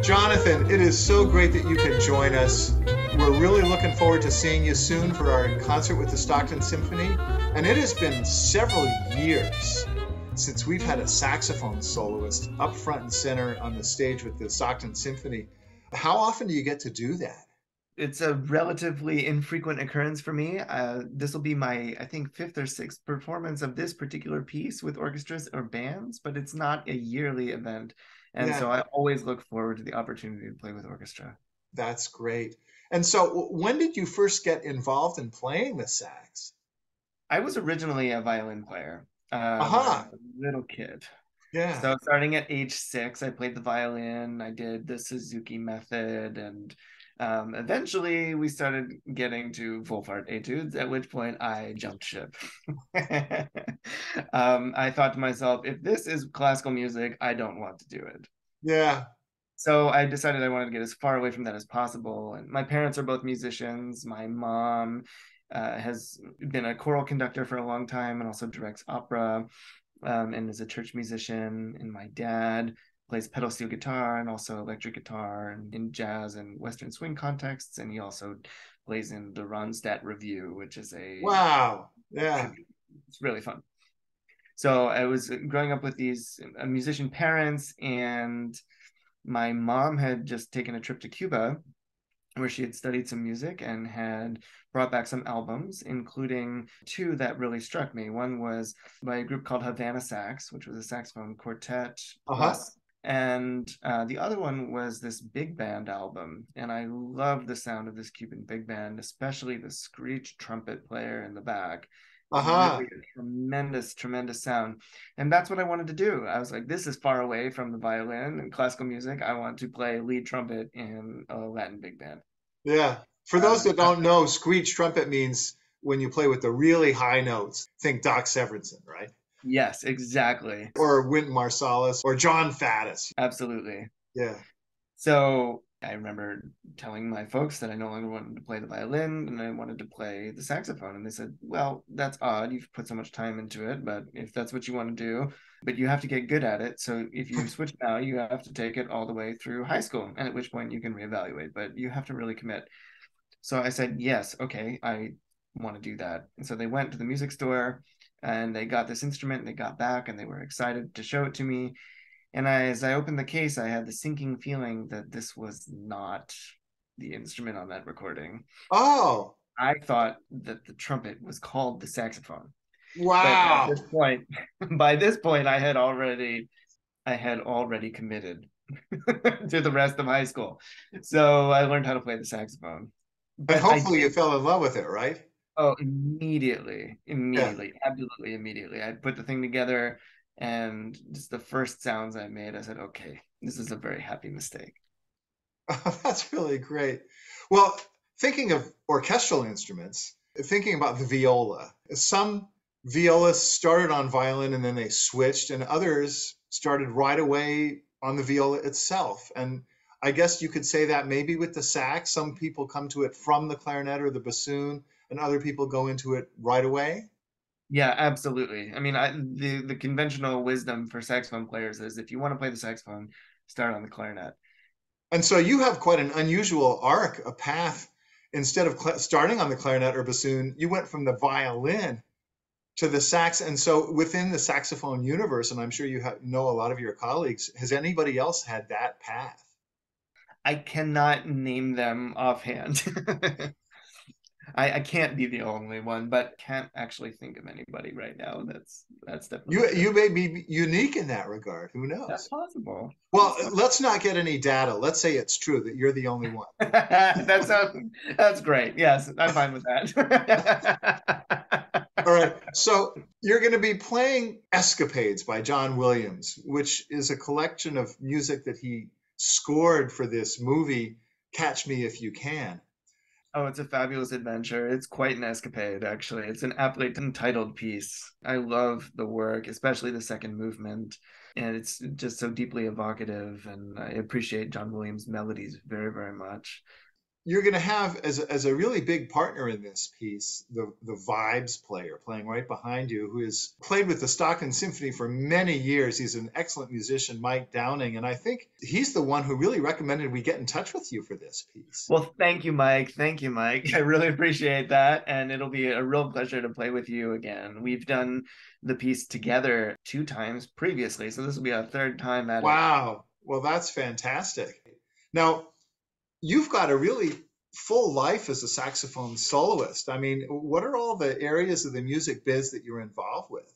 Jonathan, it is so great that you could join us. We're really looking forward to seeing you soon for our concert with the Stockton Symphony. And it has been several years since we've had a saxophone soloist up front and center on the stage with the Stockton Symphony. How often do you get to do that? It's a relatively infrequent occurrence for me. This will be my, I think, fifth or sixth performance of this particular piece with orchestras or bands, but it's not a yearly event. And Yeah, so I always look forward to the opportunity to play with orchestra. that's great. And so, when did you first get involved in playing the sax? I was originally a violin player when I was Aha, a little kid. yeah. So starting at age 6, I played the violin. I did the Suzuki method, and eventually we started getting to full fart etudes. At which point I jumped ship. I thought to myself, if this is classical music, I don't want to do it. Yeah. So I decided I wanted to get as far away from that as possible. And my parents are both musicians. My mom has been a choral conductor for a long time and also directs opera and is a church musician. And my dad plays pedal steel guitar and also electric guitar and in jazz and Western swing contexts. And he also plays in the Ronstadt Review, which is a Wow. Yeah. it's really fun. So I was growing up with these musician parents, and my mom had just taken a trip to Cuba where she had studied some music and had brought back some albums, including two that really struck me. One was by a group called Havana Sax, which was a saxophone quartet Uh-huh. plus. And the other one was this big band album. And I loved the sound of this Cuban big band, especially the screech trumpet player in the back. It's really Uh-huh. a tremendous, tremendous sound. And that's what I wanted to do. I was like, this is far away from the violin and classical music. I want to play lead trumpet in a Latin big band. Yeah. For those Um, that don't know, screech trumpet means when you play with the really high notes. Think Doc Severinsen, right? yes, exactly. Or Wynton Marsalis or John Faddis. Absolutely. Yeah. So I remember telling my folks that I no longer wanted to play the violin and I wanted to play the saxophone. And they said, well, that's odd. You've put so much time into it, but if that's what you want to do, but you have to get good at it. So if you switch now, you have to take it all the way through high school. And at which point you can reevaluate, but you have to really commit. So I said, yes, okay, I want to do that. And so they went to the music store and they got this instrument and they got back and they were excited to show it to me. And as I opened the case, I had the sinking feeling that this was not the instrument on that recording. Oh, I thought that the trumpet was called the saxophone. But at wow. this point, by this point, I had already committed to the rest of high school. So I learned how to play the saxophone. And But I hopefully you did. fell in love with it, right? Oh, immediately, Yeah. immediately, absolutely immediately. I put the thing together and just the first sounds I made, I said, okay, this is a very happy mistake. That's really great. Well, thinking of orchestral instruments, thinking about the viola, some violists started on violin and then they switched, and others started right away on the viola itself. And I guess you could say that maybe with the sax, some people come to it from the clarinet or the bassoon, and other people go into it right away. Yeah, absolutely. I mean, the conventional wisdom for saxophone players is if you want to play the saxophone, start on the clarinet. And so you have quite an unusual arc, a path. Instead of starting on the clarinet or bassoon, you went from the violin to the sax. And so within the saxophone universe, and I'm sure you know a lot of your colleagues, has anybody else had that path? I cannot name them offhand. I can't be the only one, but can't actually think of anybody right now. That's definitely true. You may be unique in that regard. Who That's knows? possible. Well, That's possible. let's not get any data. Let's say it's true that you're the only one. That's great. Yes, I'm fine with that. All right. So you're going to be playing Escapades by John Williams, which is a collection of music that he scored for this movie, Catch Me If You Can. Oh, it's a fabulous adventure. It's quite an escapade, actually. It's an aptly entitled piece. I love the work, especially the second movement. And it's just so deeply evocative. And I appreciate John Williams' melodies very, very much. you're going to have as a really big partner in this piece the vibes player playing right behind you, who has played with the Stockton Symphony for many years. He's an excellent musician, Mike Downing, and I think he's the one who really recommended we get in touch with you for this piece. Well, thank you, Mike. Thank you, Mike. I really appreciate that. And it'll be a real pleasure to play with you again. We've done the piece together 2 times previously, so this will be our 3rd time at it. Wow. Well, that's fantastic. Now, you've got a really full life as a saxophone soloist. I mean, what are all the areas of the music biz that you're involved with?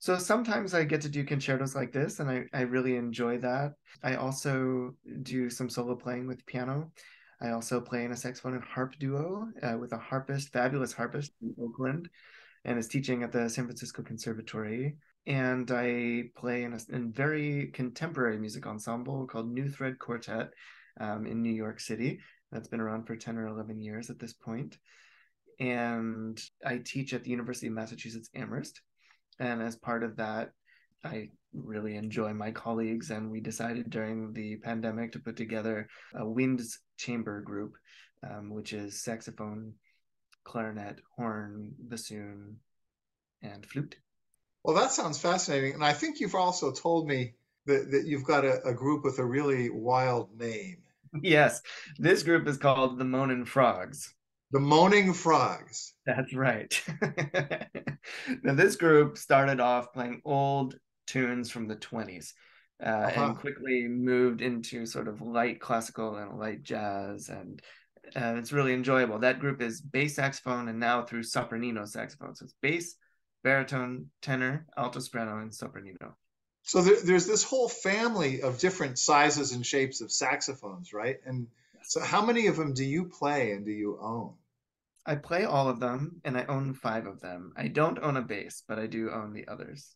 So sometimes I get to do concertos like this, and I really enjoy that. I also do some solo playing with piano. I also play in a saxophone and harp duo with a harpist, fabulous harpist in Oakland, and is teaching at the San Francisco Conservatory. And I play in a very contemporary music ensemble called New Thread Quartet in New York City. That's been around for 10 or 11 years at this point. And I teach at the University of Massachusetts Amherst. And as part of that, I really enjoy my colleagues, and we decided during the pandemic to put together a winds chamber group, which is saxophone, clarinet, horn, bassoon, and flute. Well, that sounds fascinating. And I think you've also told me that you've got a group with a really wild name. Yes, this group is called the Moanin' Frogs. The Moaning Frogs. That's right. Now, this group started off playing old tunes from the 20s and quickly moved into sort of light classical and light jazz, and it's really enjoyable. That group is bass saxophone and now through sopranino saxophone. So it's bass, baritone, tenor, alto soprano, and sopranino. So there's this whole family of different sizes and shapes of saxophones, right? And so how many of them do you play and do you own? I play all of them, and I own 5 of them. I don't own a bass, but I do own the others.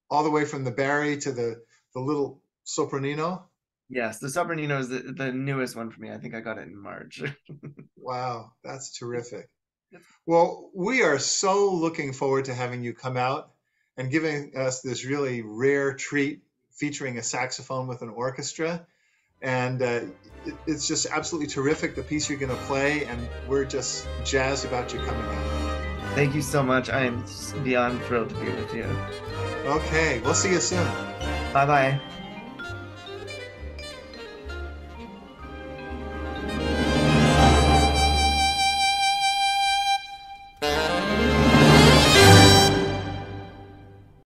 All the way from the Barry to the little sopranino? Yes, the sopranino is the newest one for me. I think I got it in March. Wow, that's terrific. Well, we are so looking forward to having you come out and giving us this really rare treat featuring a saxophone with an orchestra. And it's just absolutely terrific, the piece you're going to play, and we're just jazzed about you coming out. Thank you so much. I am beyond thrilled to be with you. Okay, we'll see you soon. Bye-bye.